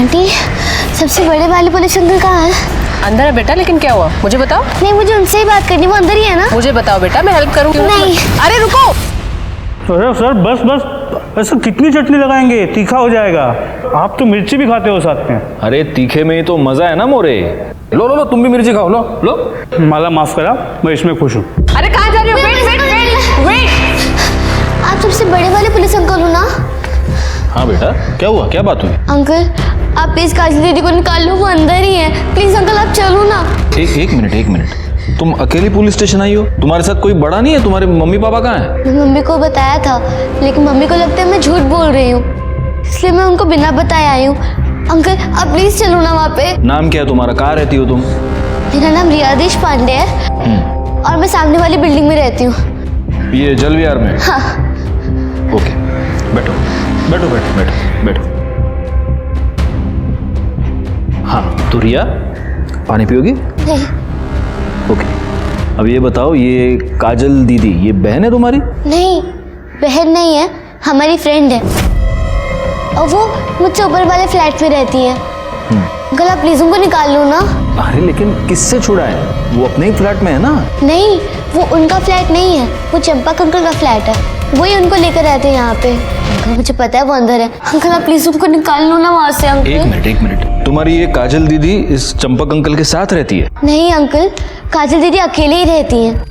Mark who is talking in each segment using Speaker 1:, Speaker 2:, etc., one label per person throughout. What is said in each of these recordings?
Speaker 1: Aunty, सबसे बड़े वाले पुलिस अंकल कहाँ है?
Speaker 2: अंदर है बेटा, लेकिन क्या हुआ मुझे बताओ।
Speaker 1: नहीं, मुझे उनसे ही बात करनी, वो अंदर ही है ना?
Speaker 2: मुझे बताओ बेटा, मैं हेल्प करूँगी।
Speaker 1: नहीं।
Speaker 2: अरे रुको।
Speaker 3: अरे सर बस बस, ऐसा कितनी चटनी लगाएंगे, तीखा हो जाएगा। आप तो मिर्ची भी खाते हो साथ में।
Speaker 4: अरे तीखे में ही तो मजा है ना मोरे। लो लो लो, तुम भी मिर्ची खाओ, लो लो।
Speaker 3: माला माफ करा, मैं इसमें खुश हूँ।
Speaker 2: अरे कहाँ जा रही हो? Wait wait wait wait.
Speaker 1: आप सबसे बड़े वाले पुलिस अंकल हो ना?
Speaker 4: हाँ बेटा, क्या हुआ, क्या बात हुई?
Speaker 1: अंकल, आप प्लीज काजल दीदी को निकाल लो, वो अंदर ही है। प्लीज अंकल, आप चलो ना।
Speaker 4: एक मिनट, तुम अकेली पुलिस स्टेशन आई हो? तुम्हारे साथ कोई बड़ा नहीं है? तुम्हारे मम्मी पापा कहाँ हैं?
Speaker 1: मैं मम्मी को बताया था, लेकिन मम्मी को लगता है मैं झूठ बोल रही हूँ, इसलिए मैं उनको बिना बताए आई हूँ। अंकल, आप प्लीज चलो ना वहाँ पे।
Speaker 4: नाम क्या है तुम्हारा, कहाँ रहती हो तुम?
Speaker 1: मेरा नाम रियादेश पांडे है और मैं सामने वाली बिल्डिंग में रहती हूँ।
Speaker 4: ये जल विहार में?
Speaker 1: हाँ।
Speaker 4: ओके, बैठो बैठो बैठो बैठो बैठो। हाँ तो रिया, पानी पियोगी?
Speaker 1: नहीं।
Speaker 4: ओके, अब ये बताओ, ये काजल दीदी ये बहन है तुम्हारी?
Speaker 1: नहीं, बहन नहीं है, हमारी फ्रेंड है और वो मुझसे ऊपर वाले फ्लैट में रहती है। अंकल, आप प्लीज उनको निकाल लो ना।
Speaker 4: अरे लेकिन किससे छुड़ा है? वो अपने ही फ्लैट में है ना?
Speaker 1: नहीं, वो उनका फ्लैट नहीं है, वो चंपक अंकल का फ्लैट है, वही उनको लेकर रहते हैं यहाँ पे। अंकल, मुझे पता है वो अंदर है। अंकल, आप प्लीज उनको निकाल लो ना वहाँ से। अंकल
Speaker 4: एक मिनट, तुम्हारी ये काजल दीदी इस चंपक अंकल के साथ रहती है?
Speaker 1: नहीं अंकल, काजल दीदी अकेले ही रहती हैं।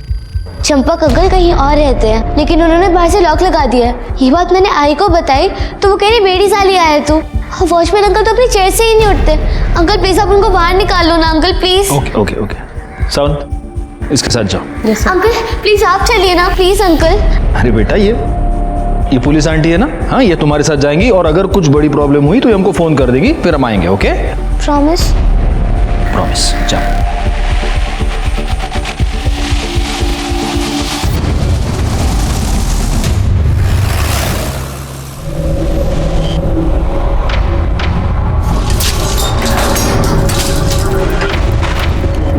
Speaker 1: चंपक अंकल कहीं और रहते हैं, लेकिन उन्होंने बाहर से लॉक लगा दिया है। ये बात मैंने आई को बताई तो वो कह रही बेड़ी साली आया है तू। वॉचमैन अंकल तो अपनी चेयर से ही नहीं उठते। अंकल प्लीज आप उनको बाहर निकाल लो ना। Uncle please.
Speaker 4: ओके, सावन इसके साथ जाओ।
Speaker 1: अंकल प्लीज आप चलिए ना, प्लीज अंकल।
Speaker 4: अरे बेटा, ये पुलिस आंटी है ना? हाँ, ये तुम्हारे साथ जाएंगी और अगर कुछ बड़ी प्रॉब्लम हुई तो ये हमको फोन कर देगी, फिर हम आएंगे। ओके?
Speaker 1: प्रॉमिस?
Speaker 4: प्रॉमिस। जाओ।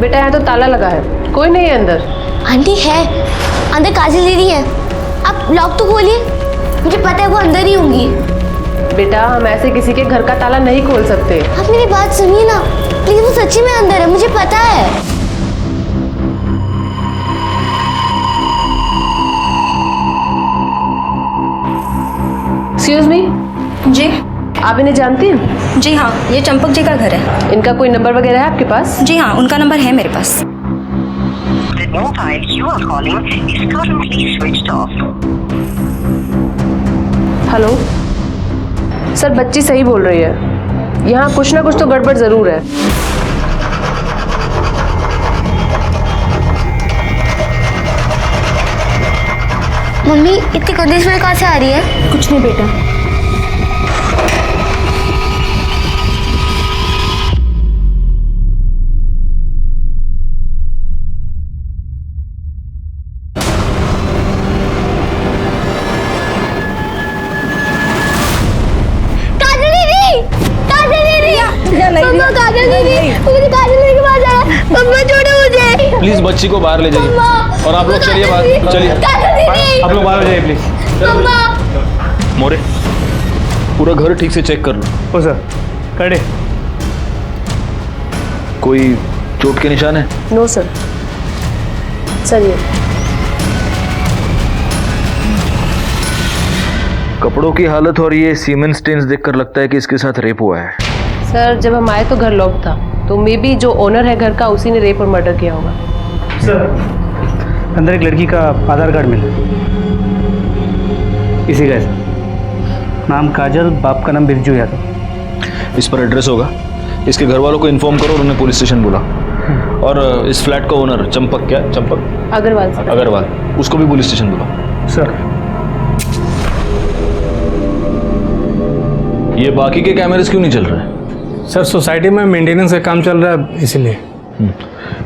Speaker 2: बेटा यहाँ तो ताला लगा है, कोई नहीं है अंदर।
Speaker 1: आंटी है अंदर, काजल दीदी है। आप लॉक तो खोलिए, मुझे पता है वो अंदर ही होंगी।
Speaker 2: बेटा, हम ऐसे किसी के घर का ताला नहीं खोल सकते।
Speaker 1: आप मेरी बात सुनिए ना प्लीज, वो सच्ची में अंदर है, मुझे पता है।
Speaker 2: एक्सक्यूज मी
Speaker 5: जी।
Speaker 2: आप इन्हें जानती हैं?
Speaker 5: जी हाँ, ये चंपक जी का घर है।
Speaker 2: इनका कोई नंबर वगैरह है आपके पास?
Speaker 5: जी हाँ, उनका नंबर है मेरे पास।
Speaker 6: The mobile you are calling is currently switched off.
Speaker 2: Hello sir, बच्ची सही बोल रही है, यहाँ कुछ ना कुछ तो गड़बड़ जरूर है।
Speaker 1: मम्मी, इतनी गंदी स्मेल कहाँ से आ रही है?
Speaker 5: कुछ नहीं बेटा।
Speaker 1: मम्मा, काजल दीदी, मुझे काजल दीदी के पास जाना। मम्मा छोड़ो मुझे।
Speaker 4: प्लीज बच्ची को बाहर ले जाइए और आप लोग चलिए बाहर, चलिए
Speaker 1: काजल दीदी।
Speaker 3: आप लोग बाहर हो जाइए प्लीज।
Speaker 1: मम्मा।
Speaker 4: मोरे, पूरा घर ठीक से चेक कर लो।
Speaker 3: ओ सर, कड़े।
Speaker 4: कोई चोट के निशान है?
Speaker 2: No sir. सर ये
Speaker 4: कपड़ों की हालत और ये सीमेंट स्टेन्स देखकर लगता है कि इसके साथ रेप हुआ है।
Speaker 2: सर, जब हम आए तो घर लॉक था, तो मे बी जो ओनर है घर का उसी ने रेप और मर्डर किया होगा।
Speaker 3: सर, अंदर एक लड़की का आधार कार्ड मिला, इसी का है। नाम काजल, बाप का नाम बिरजू यादव।
Speaker 4: इस पर एड्रेस होगा, इसके घर वालों को इन्फॉर्म करो और उन्हें पुलिस स्टेशन बुला। और इस फ्लैट का ओनर चंपक, क्या चंपक
Speaker 2: अग्रवाल सर।
Speaker 4: अग्रवाल, उसको भी पुलिस स्टेशन बुला।
Speaker 3: सर,
Speaker 4: ये बाकी के कैमरेस क्यों नहीं चल रहे हैं?
Speaker 7: सर, सोसाइटी में मेंटेनेंस का काम चल रहा है इसलिए।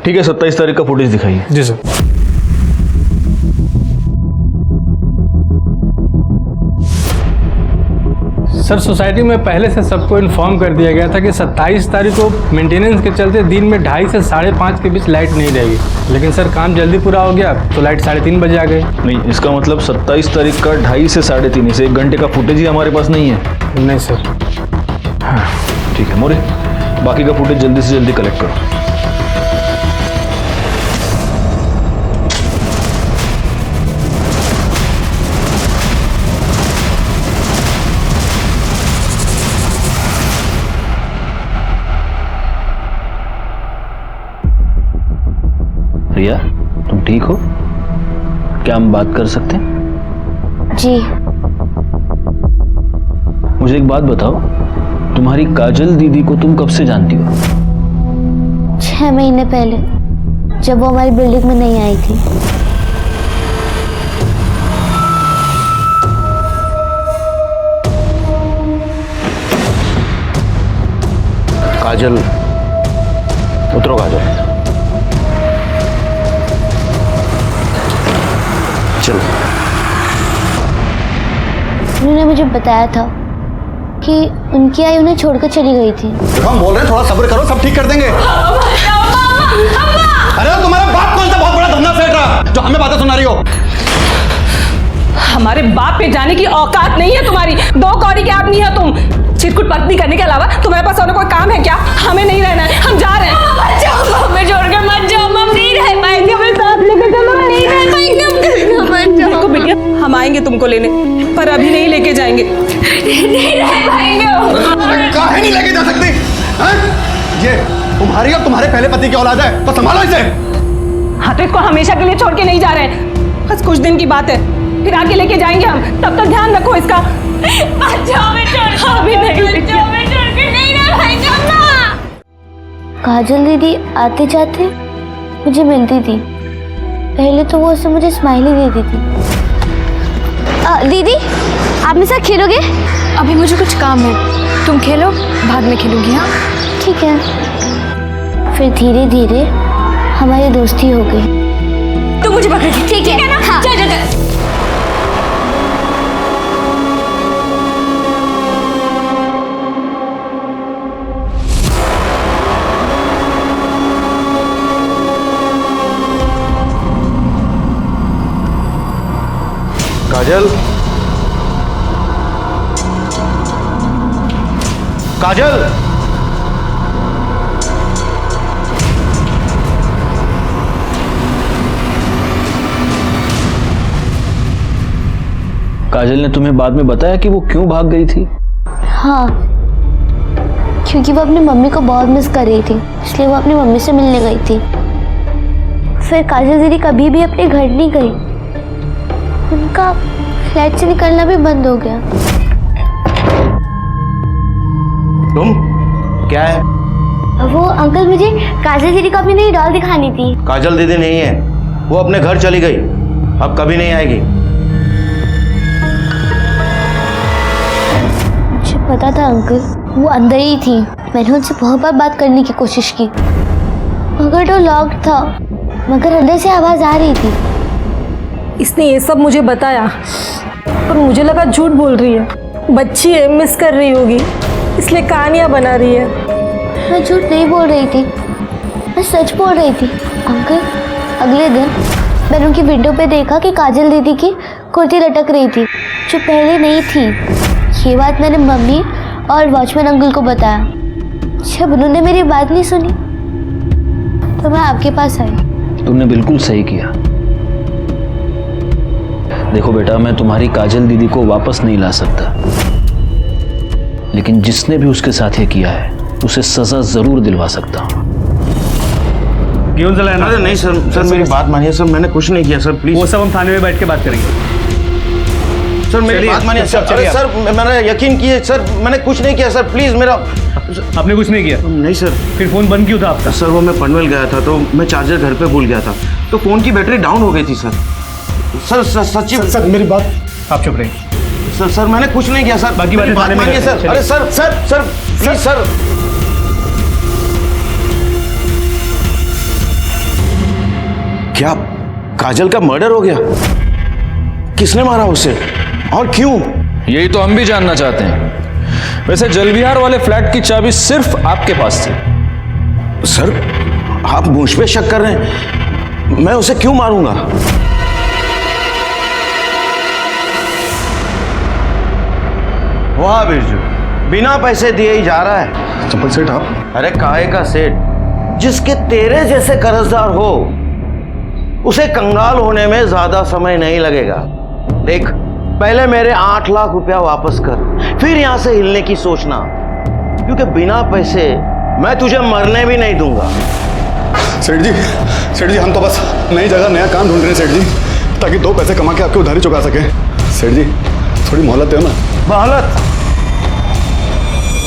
Speaker 4: ठीक है, 27 तारीख का फुटेज दिखाइए।
Speaker 7: जी सर। सर, सोसाइटी में पहले से सबको इन्फॉर्म कर दिया गया था कि 27 तारीख को मेंटेनेंस के चलते दिन में 2:30 से 5:30 के बीच लाइट नहीं रहेगी, लेकिन सर काम जल्दी पूरा हो गया तो लाइट 3:30 बजे आ गई।
Speaker 4: नहीं, इसका मतलब 27 तारीख का 2:30 से 3:30, इसे 1 घंटे का फुटेज ही हमारे पास नहीं है।
Speaker 7: नहीं सर।
Speaker 4: हाँ। ठीक है मोरे, बाकी का फुटेज जल्दी से जल्दी कलेक्ट करो। रिया, तुम ठीक हो? क्या हम बात कर सकते हैं?
Speaker 1: जी।
Speaker 4: मुझे एक बात बताओ, तुम्हारी काजल दीदी को तुम कब से जानती हो?
Speaker 1: 6 महीने पहले, जब वो हमारी बिल्डिंग में नहीं आई थी।
Speaker 8: काजल, उतरो काजल, चलो।
Speaker 1: उन्होंने मुझे बताया था कि उनकी आई उन्हें छोड़कर चली गई थी।
Speaker 8: देखो हम बोल रहे हैं, थोड़ा सब्र करो, सब ठीक कर देंगे। अरे तुम्हारा बाप कौन सा बहुत बड़ा धंधा सेठ रहा जो हमें बातें सुना रही हो?
Speaker 9: हमारे बाप पे जाने की औकात नहीं है तुम्हारी। 2 कौड़ी के आदमी हो तुम। चिटकुट पत्नी करने के अलावा तुम्हारे पास और कोई काम है क्या? हमें नहीं रहना है, हम जा रहे हैं। मत जाओ, हमें छोड़कर मत जाओ, हम नहीं रह पाएंगे। हमें साथ लेके चलो, हम नहीं रह पाएंगे। मत जाओ। देखो बिटिया, हम आएंगे तुमको लेने, पर अभी नहीं लेके जाएंगे। नहीं रह पाएंगे।
Speaker 8: काहे नहीं लेके जा सकती? ये तुम्हारी और तुम्हारे पहले पति की औलाद है, तो संभालो इसे।
Speaker 9: हाँ तो इसको हमेशा के लिए छोड़ के नहीं जा रहे हैं, बस कुछ दिन की बात है, फिर आके लेके जाएंगे हम। तब तक ध्यान रखो इसका।
Speaker 1: काजल दीदी आते जाते मुझे मिलती थी। पहले तो वो उससे मुझे स्माइली देती थी। दीदी, आप मेरे साथ खेलोगे?
Speaker 5: अभी मुझे कुछ काम है, तुम खेलो, बाद में खेलूंगी। हाँ
Speaker 1: ठीक है। फिर धीरे धीरे हमारी दोस्ती हो गई।
Speaker 5: तुम मुझे पकड़ ली, ठीक है ना? हाँ। चल चल चल।
Speaker 8: काजल, काजल,
Speaker 4: काजल ने तुम्हें बाद में बताया कि वो क्यों भाग गई थी?
Speaker 1: हाँ, क्योंकि वो अपनी मम्मी को बहुत मिस कर रही थी, इसलिए वो अपनी मम्मी से मिलने गई थी। फिर काजल दीदी कभी भी अपने घर नहीं गई। उनका फ्लैट से निकलना भी बंद हो गया।
Speaker 8: तुम क्या है?
Speaker 1: वो अंकल, मुझे काजल दीदी को अपनी नई डॉल दिखानी थी।
Speaker 8: काजल दीदी नहीं है, वो अपने घर चली गई, अब कभी नहीं आएगी।
Speaker 1: मुझे पता था अंकल, वो अंदर ही थी। मैंने उनसे बहुत बार बात करने की कोशिश की, मगर डोर लॉक था, मगर अंदर से आवाज आ रही थी।
Speaker 9: इसने ये सब मुझे बताया, पर मुझे लगा झूठ बोल रही है। बच्ची है, मिस कर रही होगी, इसलिए कहानियां बना रही है।
Speaker 1: मैं झूठ नहीं बोल रही थी, मैं सच बोल रही थी। अंकल, अगले दिन मैंने उनकी विंडो पे देखा कि काजल दीदी की कुर्ती लटक रही थी, जो पहले नहीं थी। ये बात मैंने मम्मी और वॉचमैन अंकल को बताया। जब उन्होंने मेरी बात नहीं सुनी तो मैं आपके पास आई।
Speaker 4: तुमने बिल्कुल सही किया। देखो बेटा, मैं तुम्हारी काजल दीदी को वापस नहीं ला सकता, लेकिन जिसने भी उसके साथ ये किया है उसे सजा जरूर दिलवा सकता हूँ।
Speaker 3: क्यों चलाना?
Speaker 8: अरे नहीं सर, सर मेरी बात मानिए सर, मैंने कुछ नहीं किया सर, प्लीज।
Speaker 3: वो सब हम थाने में बैठ के बात करेंगे।
Speaker 8: सर मेरी बात मानिए सर। अरे सर, मैंने यकीन किए सर, मैंने कुछ नहीं किया सर, प्लीज मेरा।
Speaker 3: आपने कुछ नहीं किया?
Speaker 8: नहीं सर।
Speaker 3: फिर फोन बंद क्यों था आपका?
Speaker 8: सर वो मैं पनवेल गया था, तो मैं चार्जर घर पे भूल गया था, तो फोन की बैटरी डाउन हो गई थी सर। सर सच्ची
Speaker 3: सर मेरी बात, आप चुप रहिए।
Speaker 8: सर मैंने कुछ नहीं किया सर,
Speaker 3: बाकी बातें थाने में
Speaker 8: मानिए
Speaker 3: करते हैं,
Speaker 8: सर। अरे sir sir sir please sir. क्या काजल का मर्डर हो गया? किसने मारा उसे और क्यों?
Speaker 4: यही तो हम भी जानना चाहते हैं। वैसे जलविहार वाले फ्लैट की चाबी सिर्फ आपके पास थी।
Speaker 8: सर आप मुझ पे शक कर रहे हैं? मैं उसे क्यों मारूंगा? वाह बिरजू, बिना पैसे दिए ही जा रहा है।
Speaker 10: चंपक सेठ आप?
Speaker 8: अरे काहे का सेठ, जिसके तेरे जैसे कर्जदार हो उसे कंगाल होने में ज्यादा समय नहीं लगेगा। देख, पहले मेरे 8 लाख रुपया वापस कर, फिर यहां से हिलने की सोचना, क्योंकि बिना पैसे मैं तुझे मरने भी नहीं दूंगा।
Speaker 10: सेठ जी हम तो बस नई जगह नया काम ढूंढ रहे हैं सेठ जी, ताकि 2 पैसे कमा के आपकी उधारी चुका सके। सेठ जी थोड़ी मोहलत दो ना।
Speaker 8: मोहलत?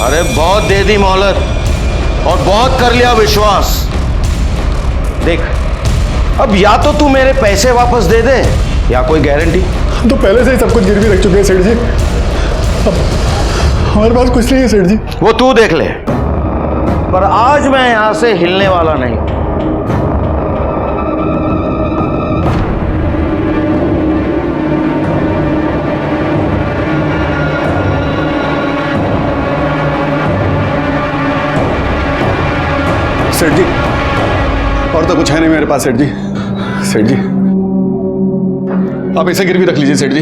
Speaker 8: अरे बहुत दे दी मोहलत और बहुत कर लिया विश्वास। देख, अब या तो तू मेरे पैसे वापस दे दे या कोई गारंटी।
Speaker 10: तो पहले से ही सब कुछ गिरवी रख चुके हैं सेठ जी, अब हमारे पास कुछ नहीं है सेठ जी।
Speaker 8: वो तू देख ले, पर आज मैं यहां से हिलने वाला नहीं।
Speaker 10: सेठ जी और तो कुछ है नहीं मेरे पास सेठ जी। सेठ जी आप इसे गिरवी रख लीजिए सेठ जी,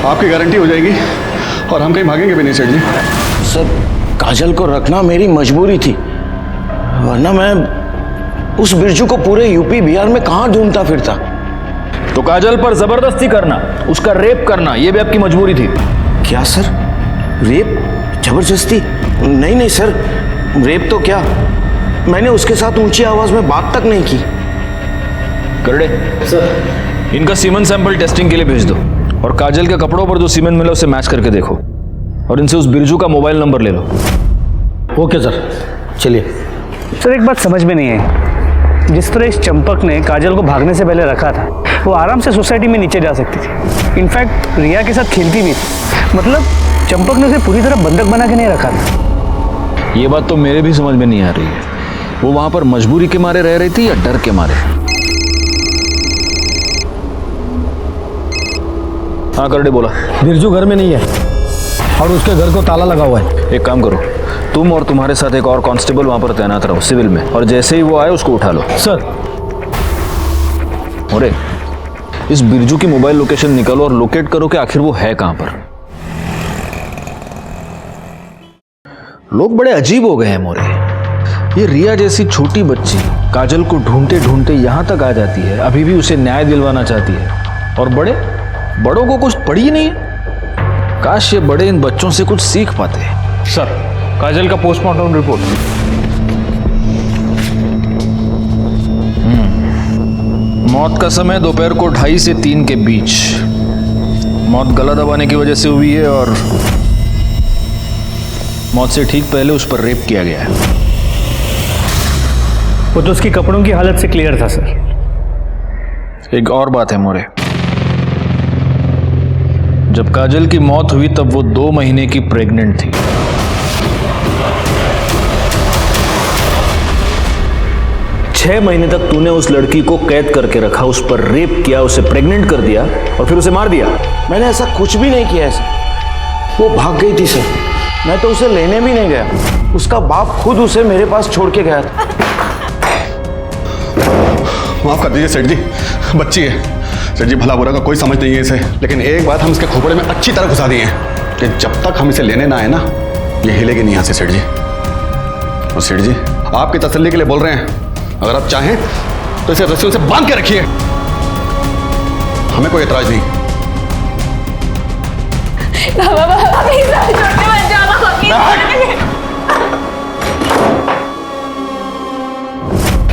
Speaker 10: आपकी गारंटी हो जाएगी और हम कहीं भागेंगे भी नहीं सेठ जी।
Speaker 8: सर, काजल को रखना मेरी मजबूरी थी, वरना मैं उस बिरजू को पूरे यूपी बिहार में कहां ढूंढता फिरता।
Speaker 4: तो काजल पर जबरदस्ती करना, उसका रेप करना, यह भी आपकी मजबूरी थी?
Speaker 8: क्या सर, रेप? जबरदस्ती? नहीं नहीं सर, रेप तो क्या, मैंने उसके साथ ऊंची आवाज में बात तक नहीं की।
Speaker 4: करड़े सर, इनका सीमेंट सैंपल टेस्टिंग के लिए भेज दो और काजल के कपड़ों पर जो सीमेंट मिला उसे मैच करके देखो और इनसे उस बिरजू का मोबाइल नंबर ले लो।
Speaker 3: ओके सर, चलिए। सर एक बात समझ में नहीं आई, जिस तरह इस चंपक ने काजल को भागने से पहले रखा था, वो आराम से सोसाइटी में नीचे जा सकती थी। इनफैक्ट रिया के साथ खेलती भी थी, मतलब चंपक ने उसे पूरी तरह बंधक बना के नहीं रखा था।
Speaker 4: ये बात तो मेरे भी समझ में नहीं आ रही है, वो वहां पर मजबूरी के मारे रह रही थी या डर के मारे? हाँ करड़े बोला।
Speaker 3: बिरजू घर में नहीं है और उसके घर को ताला लगा हुआ है।
Speaker 4: एक काम करो, तुम और तुम्हारे साथ एक और कांस्टेबल वहां पर तैनात रहो सिविल में, और जैसे ही वो आए उसको उठा लो।
Speaker 3: सर।
Speaker 4: अरे इस बिरजू की मोबाइल लोकेशन निकालो और लोकेट करो कि आखिर वो है कहां पर। लोग बड़े अजीब हो गए हैं मोरे। ये रिया जैसी छोटी बच्ची काजल को ढूंढते ढूंढते यहां तक आ जाती है, अभी भी उसे न्याय दिलवाना चाहती है, और बड़ों को कुछ पड़ी ही नहीं है। काश ये बड़े इन बच्चों से कुछ सीख पाते।
Speaker 3: सर, काजल का पोस्टमार्टम रिपोर्ट।
Speaker 4: मौत का समय दोपहर को 2:30 से 3 के बीच। मौत गला दबाने की वजह से हुई है और मौत से ठीक पहले उस पर रेप किया गया है।
Speaker 3: वो तो उसकी कपड़ों की हालत से क्लियर था सर।
Speaker 4: एक और बात है मोरे, जब काजल की मौत हुई तब वो 2 महीने की प्रेग्नेंट थी। छह महीने तक तूने उस लड़की को कैद करके रखा, उस पर रेप किया, उसे प्रेग्नेंट कर दिया और फिर उसे मार दिया।
Speaker 8: मैंने ऐसा कुछ भी नहीं किया है सर, वो भाग गई थी सर, मैं तो उसे लेने भी नहीं गया, उसका बाप खुद उसे मेरे पास छोड़ के गया था।
Speaker 10: माफ कर दीजिए सेठ जी, बच्ची है सेठ जी, भला बुरा का कोई समझ नहीं है इसे, लेकिन एक बात हम इसके खोपड़े में अच्छी तरह घुसा दिए हैं कि जब तक हम इसे लेने ना आए ना, ये हिलेगी नहीं यहाँ से सेठ जी। और सेठ जी आपकी तसल्ली के लिए बोल रहे हैं, अगर आप चाहें तो इसे रस्सियों से बांध के रखिए, हमें कोई एतराज नहीं।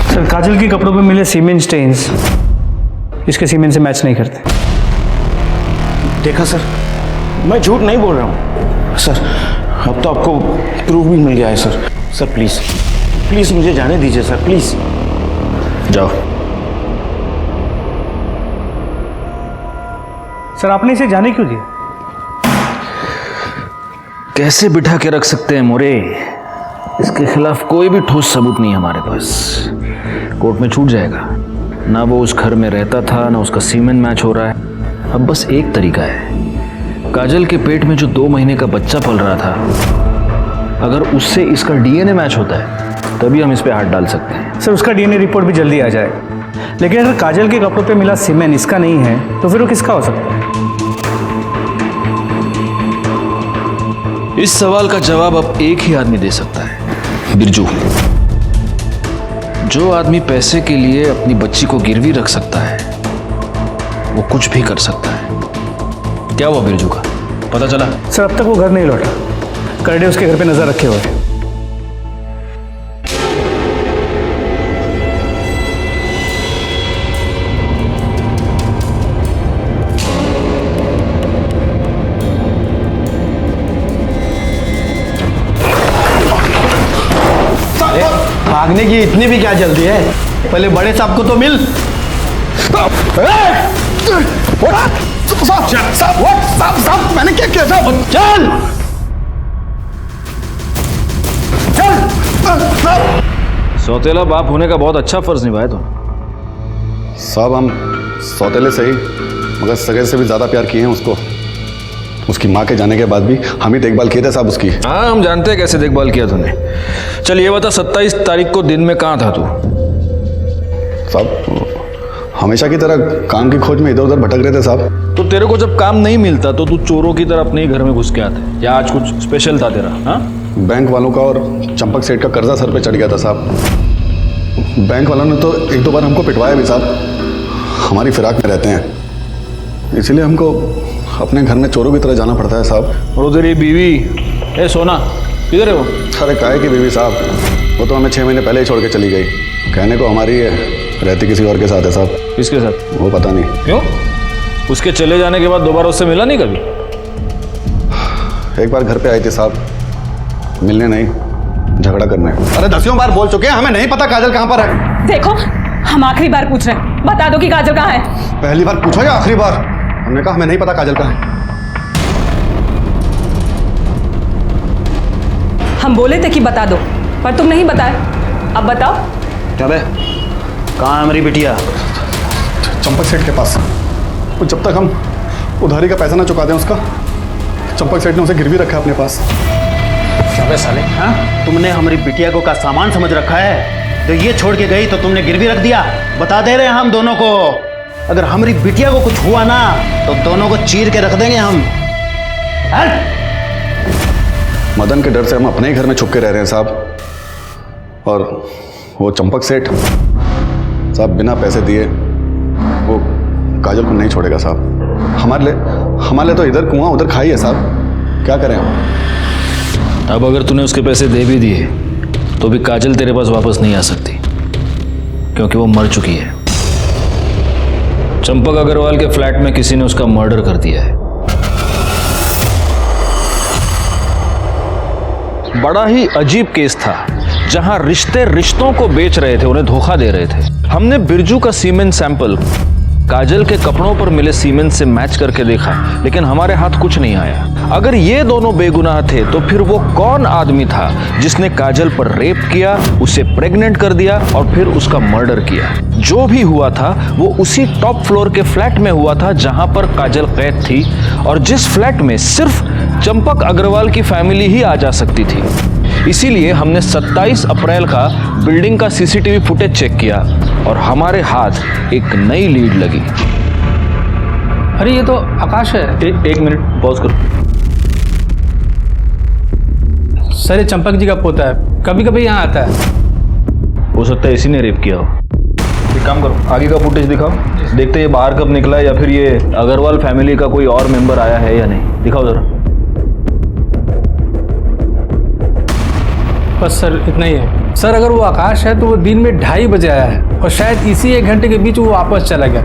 Speaker 3: सर, काजल के कपड़ों पे मिले सीमेंट स्टेन्स इसके सीमेंट से मैच नहीं करते।
Speaker 8: देखा सर, मैं झूठ नहीं बोल रहा हूँ सर, अब तो आपको प्रूफ भी मिल गया है सर। सर प्लीज प्लीज मुझे जाने दीजिए सर, प्लीज।
Speaker 4: जाओ।
Speaker 3: सर, आपने इसे जाने क्यों दिया?
Speaker 4: कैसे बिठा के रख सकते हैं मोरे, इसके खिलाफ कोई भी ठोस सबूत नहीं हमारे पास, कोर्ट में छूट जाएगा। ना वो उस घर में रहता था, ना उसका सीमेंट मैच हो रहा है। अब बस एक तरीका है, काजल के पेट में जो 2 महीने का बच्चा पल रहा था, अगर उससे इसका डीएनए मैच होता है तभी हम इस पे हाथ डाल सकते हैं।
Speaker 3: सर, उसका डीएनए रिपोर्ट भी जल्दी आ जाए, लेकिन अगर काजल के कपड़ों पे मिला सीमेंट इसका नहीं है तो फिर वो किसका हो सकता है?
Speaker 4: इस सवाल का जवाब अब एक ही आदमी दे सकता है, बिरजू। जो आदमी पैसे के लिए अपनी बच्ची को गिरवी रख सकता है वो कुछ भी कर सकता है। क्या हुआ बिरजू का, पता चला?
Speaker 3: सर अब तक वो घर नहीं लौटा। करडे उसके घर पे नजर रखे हुए हैं।
Speaker 8: भागने की इतनी भी क्या जल्दी है? पहले बड़े साहब को तो मिल। साहब मैंने क्या किया? साहब चल चल।
Speaker 4: सौतेला बाप होने का बहुत अच्छा फर्ज निभाया तुम।
Speaker 10: साहब हम सौतेले से ही मगर सगे से भी ज़्यादा प्यार किए हैं उसको। उसकी माँ के जाने के बाद भी हम ही देखभाल किए थे साहब उसकी।
Speaker 4: हाँ हम जानते हैं कैसे देखभाल किया तूने। चल ये बता 27 तारीख को दिन में कहाँ था तू?
Speaker 10: साहब हमेशा की तरह काम की खोज में इधर उधर भटक रहे थे साहब।
Speaker 4: तो तेरे को जब काम नहीं मिलता तो तू चोरों की तरह अपने ही घर में घुस के आते, या आज कुछ स्पेशल था तेरा? हाँ
Speaker 10: बैंक वालों का और चंपक सेठ का कर्जा सर पे चढ़ गया था साहब। बैंक वालों ने तो एक दो बार हमको पिटवाया भी साहब। हमारी फिराक में रहते हैं इसीलिए हमको अपने घर में चोरों की तरह जाना पड़ता है साहब।
Speaker 4: और उधर ये बीवी, ए सोना किधर है वो?
Speaker 10: अरे काहे की बीवी साहब, वो तो हमें 6 महीने पहले ही छोड़ के चली गई। कहने को हमारी है, रहती किसी और के साथ है साहब।
Speaker 4: किसके साथ?
Speaker 10: वो पता नहीं।
Speaker 4: क्यों? उसके चले जाने के बाद दोबारा उससे मिला नहीं कभी?
Speaker 10: एक बार घर पे आई थी साहब, मिलने नहीं झगड़ा करने। अरे 10 बार बोल चुके हैं, हमें नहीं पता काजल कहाँ पर है।
Speaker 9: देखो हम आखिरी बार पूछ रहे हैं, बता दो कि काजल कहाँ है।
Speaker 10: पहली बार पूछो या आखिरी बार? हमने कहा हमें नहीं पता काजल कहाँ है।
Speaker 9: हम बोले थे कि बता दो पर तुम नहीं बताए, अब बताओ।
Speaker 8: क्या बे, कहाँ है हमारी बिटिया?
Speaker 10: चंपक सेठ के पास। वो जब तक हम उधारी का पैसा ना चुका दें उसका, चंपक सेठ ने उसे गिरवी रखा है अपने पास।
Speaker 8: क्या बे साले, हाँ? तुमने हमारी बिटिया को का सामान समझ रखा है? तो ये छोड़ के गई तो तुमने गिरवी रख दिया। बता दे रहे हैं हम दोनों को, अगर हमारी बिटिया को कुछ हुआ ना तो दोनों को चीर के रख देंगे हम।
Speaker 10: मदन के डर से हम अपने ही घर में छुप के रह रहे हैं साहब। और वो चंपक सेठ साहब बिना पैसे दिए वो काजल को नहीं छोड़ेगा साहब। हमारे लिए तो इधर कुआं उधर खाई है साहब, क्या करें हम?
Speaker 4: अब अगर तूने उसके पैसे दे भी दिए तो भी काजल तेरे पास वापस नहीं आ सकती, क्योंकि वो मर चुकी है। चंपक अग्रवाल के फ्लैट में किसी ने उसका मर्डर कर दिया है। बड़ा ही अजीब केस था, जहां रिश्ते रिश्तों को बेच रहे थे, उन्हें धोखा दे रहे थे। हमने बिरजू का सीमेंट सैंपल काजल के कपड़ों पर मिले सीमेंट से मैच करके देखा, लेकिन हमारे हाथ कुछ नहीं आया। अगर ये दोनों बेगुनाह थे तो फिर वो कौन आदमी था जिसने काजल पर रेप किया, उसे प्रेग्नेंट कर दिया और फिर उसका मर्डर किया? जो भी हुआ था वो उसी टॉप फ्लोर के फ्लैट में हुआ था जहां पर काजल कैद थी, और जिस फ्लैट में सिर्फ चंपक अग्रवाल की फैमिली ही आ जा सकती थी। इसीलिए हमने 27 अप्रैल का बिल्डिंग का सीसीटीवी फुटेज चेक किया और हमारे हाथ एक नई लीड लगी।
Speaker 7: अरे ये तो आकाश है।
Speaker 4: एक मिनट पॉज करो।
Speaker 7: सर ये चंपक जी का पोता है, कभी कभी यहाँ आता है।
Speaker 4: हो सकता है इसी ने रेप किया हो। एक काम करो, आगे का फुटेज दिखाओ, देखते ये बाहर कब निकला है या फिर ये अग्रवाल फैमिली का कोई और मेंबर आया है या नहीं। दिखाओ जरा।
Speaker 7: बस सर इतना ही है। सर अगर वो आकाश है तो वो दिन में 2:30 बजे आया है और शायद इसी 1 घंटे के बीच वो वापस चला गया,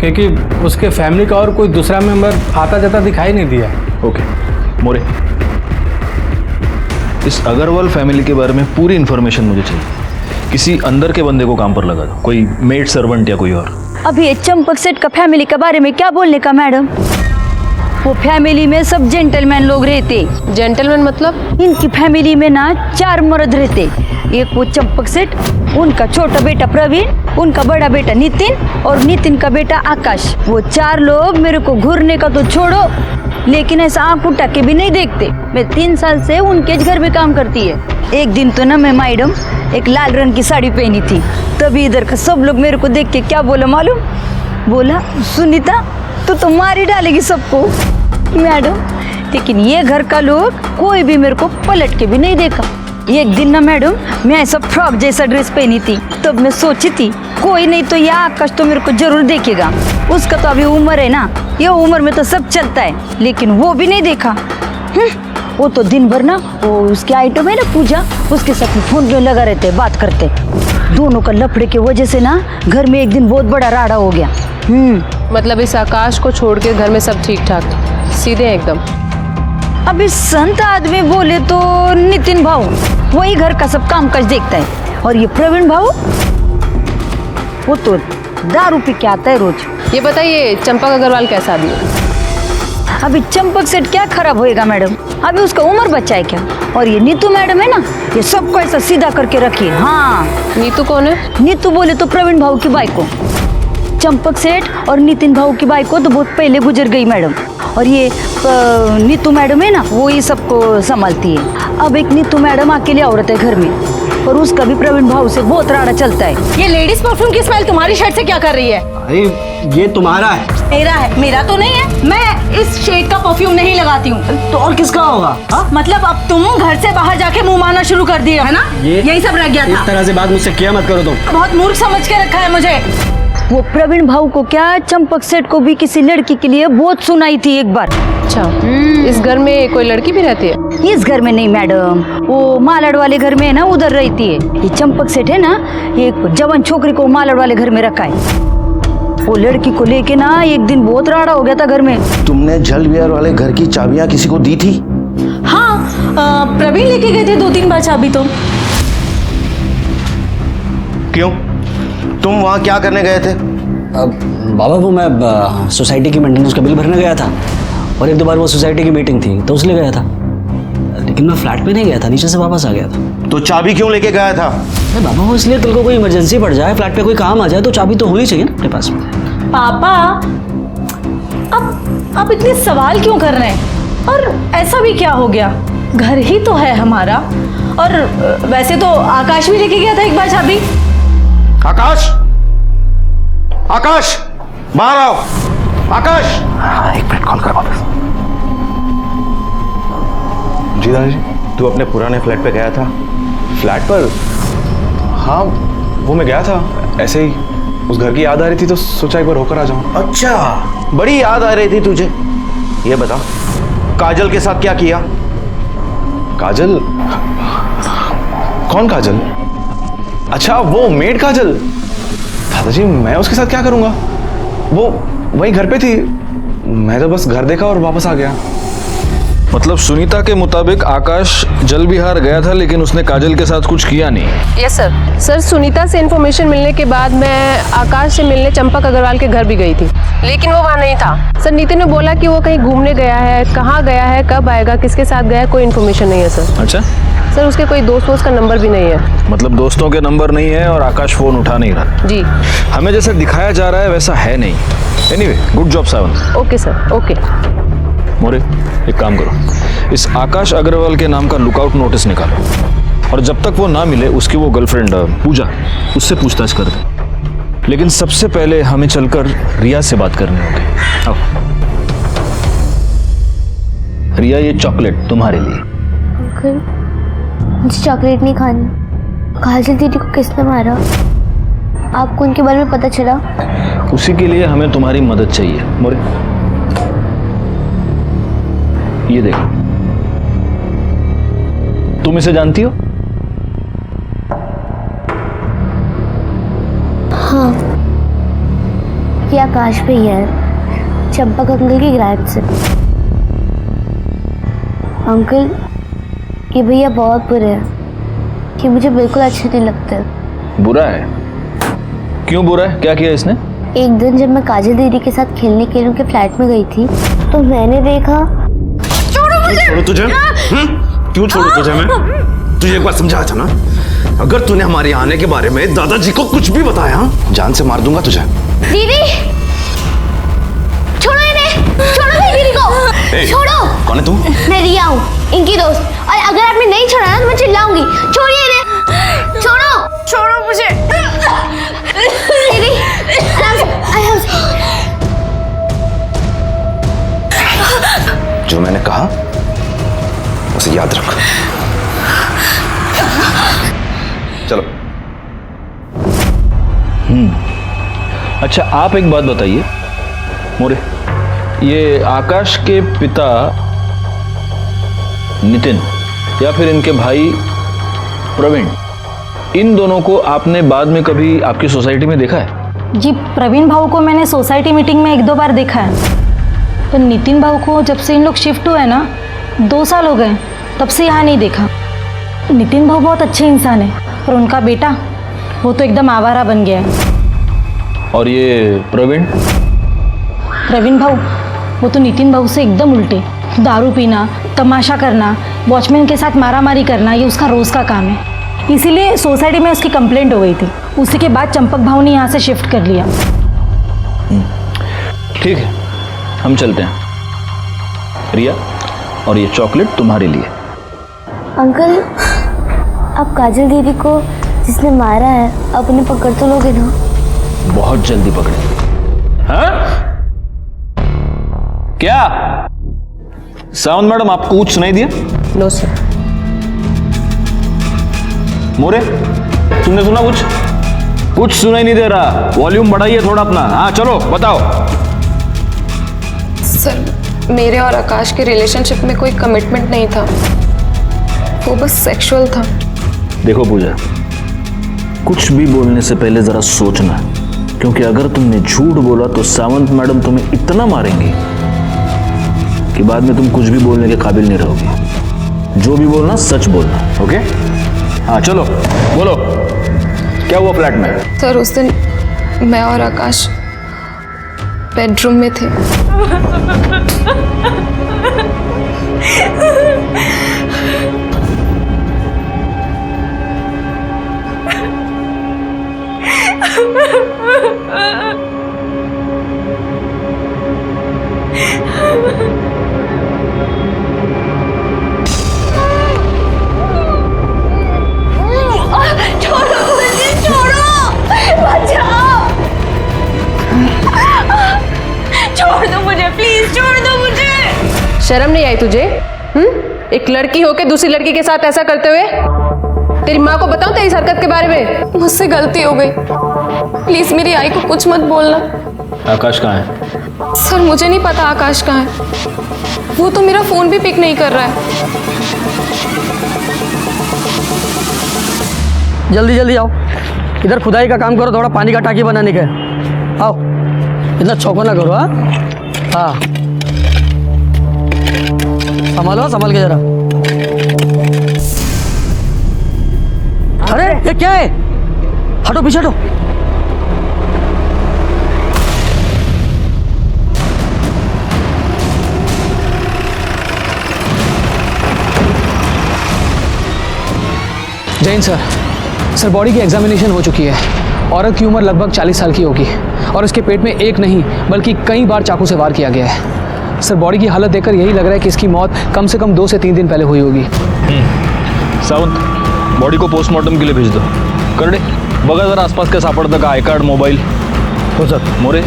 Speaker 7: क्योंकि उसके फैमिली का और कोई दूसरा मेंबर आता जाता दिखाई नहीं दिया।
Speaker 4: ओके मोरे, इस अग्रवाल फैमिली के बारे में पूरी इन्फॉर्मेशन मुझे चाहिए। किसी अंदर के बंदे को काम पर लगा दो, कोई मेड सर्वेंट या कोई और।
Speaker 11: अभी ये चंपक सेठ का फैमिली के बारे में क्या बोलने का मैडम? वो फैमिली में सब जेंटलमैन लोग रहते।
Speaker 2: जेंटलमैन मतलब?
Speaker 11: इनकी फैमिली में ना 4 मर्द रहते। एक वो चंपक सेठ, उनका छोटा बेटा प्रवीण, उनका बड़ा बेटा नितिन और नितिन का बेटा आकाश। वो 4 लोग मेरे को घूरने का तो छोड़ो, लेकिन ऐसा आंख उठा के भी नहीं देखते। मैं 3 साल से उनके घर में काम करती है। एक दिन तो ना मैं मैडम एक लाल रंग की साड़ी पहनी थी, तभी इधर का सब लोग मेरे को देख के क्या बोला मालूम? बोला सुनीता तू तो मार ही डालेगी सबको। मैडम लेकिन ये घर का लोग कोई भी मेरे को पलट के भी नहीं देखा। एक दिन ना मैडम, मैं ऐसा फ्रॉक जैसा ड्रेस पहनी थी, तब मैं सोची थी कोई नहीं तो यह आकाश तो मेरे को जरूर देखेगा। उसका तो अभी उम्र है ना, ये उम्र में तो सब चलता है, लेकिन वो भी नहीं देखा। वो तो दिन भर ना वो उसके आइटम है ना पूजा, उसके साथ में फोन पे लगा रहते, बात करते। दोनों का लफड़े की वजह से ना घर में एक दिन बहुत बड़ा राड़ा हो गया।
Speaker 2: मतलब इस आकाश को छोड़ के घर में सब ठीक ठाक सीधे हैं एकदम।
Speaker 11: अब इस संत आदमी बोले तो नितिन भाऊ वही घर का सब काम काज देखता है, और ये प्रवीण भाऊ वो तो दारू पी के आता है रोज।
Speaker 2: ये बताइए चंपक अग्रवाल कैसा आदमी है?
Speaker 11: अभी चंपक सेट क्या खराब होएगा मैडम, अभी उसका उम्र बच्चा है क्या। और ये नीतू मैडम है ना, ये सबको ऐसा सीधा करके रखी। हाँ,
Speaker 2: नीतू कौन है?
Speaker 11: नीतू बोले तो प्रवीण भाऊ की बाइको। चंपक सेठ और नितिन भाऊ की बाइको तो बहुत पहले गुजर गई मैडम, और ये नीतू मैडम है ना, वो ही सबको संभालती है। अब एक नीतू मैडम अकेली औरत है घर में, और उसका भी प्रवीण भाऊ से बहुत राड़ा चलता है।
Speaker 9: ये लेडीज परफ्यूम की स्मेल तुम्हारी शर्ट से क्या कर रही है?
Speaker 3: अरे ये तुम्हारा है।
Speaker 9: मेरा है? मेरा तो नहीं है, मैं इस शेड का परफ्यूम नहीं लगाती हूँ।
Speaker 3: तो और किसका होगा?
Speaker 9: मतलब अब तुम घर से बाहर जाके मुंह मारना शुरू कर दिए है ना? यही सब रह गया था।
Speaker 3: इस तरह से बात मुझसे किया मत करो तुम।
Speaker 9: बहुत मूर्ख समझ के रखा है मुझे।
Speaker 11: वो प्रवीण भाऊ को क्या, चंपक सेठ को भी किसी लड़की के लिए बहुत सुनाई थी एक बार।
Speaker 2: अच्छा, इस घर में कोई लड़की भी रहती है?
Speaker 11: इस घर में नहीं मैडम, वो मालाड वाले घर में है ना, उधर रहती है। ये चंपक सेठ है ना, एक जवान छोकरी को मालाड वाले घर में रखा है। वो लड़की को लेके ना एक दिन बहुत राड़ा हो गया था घर में।
Speaker 8: तुमने जल विहार वाले घर की चाबियां किसी को दी थी?
Speaker 9: हाँ, प्रवीण लेके गए थे 2-3 बार चाबी तो।
Speaker 8: क्यों, तुम वहां क्या करने गए थे?
Speaker 3: बाबा वो मैं सोसाइटी की मेंटेनेंस का बिल भरने गया था, और 1-2 बार वो सोसाइटी की मीटिंग थी तो उसलिए गया था, लेकिन मैं फ्लैट पे नहीं गया था, नीचे से वापस आ गया था।
Speaker 8: तो चाबी क्यों लेके गया था?
Speaker 3: अरे बाबा वो इसलिए कल को कोई इमरजेंसी पड़ जाए, फ्लैट पे कोई काम आ जाए तो चाबी तो होनी चाहिए ना अपने पास में।
Speaker 9: पापा अब इतने सवाल क्यों कर रहे हैं? और ऐसा भी क्या हो गया, घर ही तो है हमारा। और वैसे तो आकाश भी लेके गया था एक बार चाबी।
Speaker 8: आकाश, आकाश बाहर आओ। आकाश,
Speaker 10: एक मिनट कॉल कर वापस। जी दादाजी।
Speaker 8: तू अपने पुराने फ्लैट पे गया था?
Speaker 10: फ्लैट पर? हाँ वो मैं गया था, ऐसे ही उस घर की याद आ रही थी तो सोचा एक बार होकर आ जाऊं।
Speaker 8: अच्छा, बड़ी याद आ रही थी तुझे। ये बता, काजल के साथ क्या किया?
Speaker 10: काजल? कौन काजल? अच्छा वो मेड काजल। दादाजी मैं उसके साथ क्या करूंगा, वो वहीं घर पे थी, मैं तो बस घर देखा और वापस आ गया।
Speaker 4: मतलब सुनीता के मुताबिक आकाश जल विहार गया था, लेकिन उसने काजल के साथ कुछ किया नहीं।
Speaker 2: Yes sir. सर सुनीता से इन्फॉर्मेशन मिलने के बाद मैं आकाश से मिलने चंपक अग्रवाल के घर भी गई थी, लेकिन वो वहाँ नहीं था। सर नितिन ने बोला कि वो कहीं घूमने गया है, कहाँ गया है, कब आएगा, किसके साथ गया है, कोई इन्फॉर्मेशन नहीं है सर।
Speaker 4: अच्छा
Speaker 2: सर उसके कोई दोस्त का नंबर भी नहीं है।
Speaker 4: मतलब दोस्तों के नंबर नहीं है और आकाश फोन उठा नहीं रहा?
Speaker 2: जी।
Speaker 4: हमें जैसा दिखाया जा रहा है वैसा है नहीं। Anyway, good job Sawan.
Speaker 2: Okay sir, okay.
Speaker 4: More एक काम करो, इस आकाश अग्रवाल के नाम का लुकआउट नोटिस निकालो, और जब तक वो ना मिले उसकी वो गर्लफ्रेंड पूजा, उससे पूछताछ कर दे। लेकिन सबसे पहले हमें चलकर रिया से बात करनी होगी। आओ रिया, ये चॉकलेट तुम्हारे लिए।
Speaker 1: अंकल मुझे चॉकलेट नहीं खानी। काजल दीदी को किसने मारा? आपको उनके बारे में पता चला?
Speaker 4: उसी के लिए हमें तुम्हारी मदद चाहिए। मोरे ये देखो, तुम इसे जानती हो?
Speaker 1: हाँ, ये आकाश भैया है, चंपक अंकल की ग्रैंड से। अंकल ये भैया बहुत बुरे हैं, कि मुझे बिल्कुल अच्छे नहीं लगते।
Speaker 4: बुरा है? क्यों बुरा है, क्या किया इसने?
Speaker 1: एक दिन जब मैं काजल दीदी के साथ खेलने के लिए उनके फ्लैट में गई थी तो मैंने देखा।
Speaker 8: छोड़ो तुझे? क्यों छोड़ू तुझे? मैं तुझे एक बार समझाया था ना, अगर तूने हमारे आने के बारे में दादाजी को कुछ भी बताया जान से मार दूंगा तुझे।
Speaker 1: दीदी छोड़ो इन्हें, छोड़ो मेरी दीदी को। छोड़ो।
Speaker 8: कौन है तू?
Speaker 1: मैं रिया हूँ, इनकी दोस्त, और अगर आपने नहीं छोड़ा ना तो मैं चिल्लाऊंगी। छोड़िए इन्हें, छोड़ो। छोड़ो मुझे। दीदी
Speaker 4: जो मैंने कहा उसे याद रख। चलो। अच्छा, आप एक बात बताइए मोरे, ये आकाश के पिता नितिन या फिर इनके भाई प्रवीण, इन दोनों को आपने बाद में कभी आपकी सोसाइटी में देखा है?
Speaker 12: जी, प्रवीण भाऊ को मैंने सोसाइटी मीटिंग में 1-2 बार देखा है, पर नितिन भाऊ को जब से इन लोग शिफ्ट हुए ना 2 साल हो गए, तब से यहाँ नहीं देखा। नितिन भाऊ बहुत अच्छे इंसान है, पर उनका बेटा वो तो एकदम आवारा बन गया है।
Speaker 4: और ये प्रवीण
Speaker 12: भाऊ वो तो नितिन भाऊ से एकदम उल्टे, दारू पीना, तमाशा करना, वॉचमैन के साथ मारामारी करना, ये उसका रोज़ का काम है। इसीलिए सोसाइटी में उसकी कंप्लेंट हो गई थी। उसी के बाद चंपक भाऊ ने यहाँ से शिफ्ट कर लिया।
Speaker 4: ठीक है, हम चलते हैं। रिया, और ये चॉकलेट तुम्हारे लिए।
Speaker 1: अंकल, आप काजल दीदी को जिसने मारा है अपने पकड़ तो लोगे ना?
Speaker 4: बहुत जल्दी पकड़े। हाँ? क्या सावंत मैडम, आपको कुछ सुनाई दिया?
Speaker 2: No sir.
Speaker 4: मोरे, तुमने सुना कुछ? कुछ सुनाई नहीं दे रहा। वॉल्यूम बढ़ाइए थोड़ा अपना। हाँ चलो बताओ।
Speaker 5: सर, मेरे और आकाश के रिलेशनशिप में कोई कमिटमेंट नहीं था, वो बस सेक्सुअल था।
Speaker 4: देखो पूजा, कुछ भी बोलने से पहले जरा सोचना, क्योंकि अगर तुमने झूठ बोला तो सावंत मैडम तुम्हें इतना मारेंगी कि बाद में तुम कुछ भी बोलने के काबिल नहीं रहोगे। जो भी बोलना सच बोलना, ओके? हाँ चलो बोलो, क्या हुआ फ्लैट में?
Speaker 5: सर, उस दिन मैं और आकाश बेडरूम में थे।
Speaker 9: छोड़ दो मुझे, प्लीज छोड़ दो मुझे।
Speaker 2: शर्म नहीं आई तुझे? एक लड़की होके दूसरी लड़की के साथ ऐसा करते हुए? तेरी माँ को बताऊं तेरी हरकत के बारे में?
Speaker 5: मुझसे गलती हो गई, प्लीज मेरी आई को कुछ मत बोलना।
Speaker 4: आकाश कहाँ है?
Speaker 5: सर, मुझे नहीं पता आकाश कहाँ है। वो तो मेरा फोन भी पिक नहीं कर रहा है।
Speaker 13: जल्दी जल्दी आओ, इधर खुदाई का काम करो, थोड़ा पानी का टाकी बनाने का है। आओ, इतना चौको ना करो। हाँ, संभालो, संभाल के जरा। अरे ये क्या है? हटो, पीछे हटो।
Speaker 14: जैन सर, बॉडी की एग्जामिनेशन हो चुकी है। औरत की उम्र लगभग 40 साल की होगी और इसके पेट में एक नहीं बल्कि कई बार चाकू से वार किया गया है। सर, बॉडी की हालत देखकर यही लग रहा है कि इसकी मौत कम से कम 2 से 3 दिन पहले हुई होगी।
Speaker 4: सावंत, बॉडी को पोस्टमार्टम के लिए भेज दो। करडे, बघा जरा आसपास का सापड़ता का आई कार्ड, मोबाइल।
Speaker 3: हो सर।
Speaker 4: मोरे,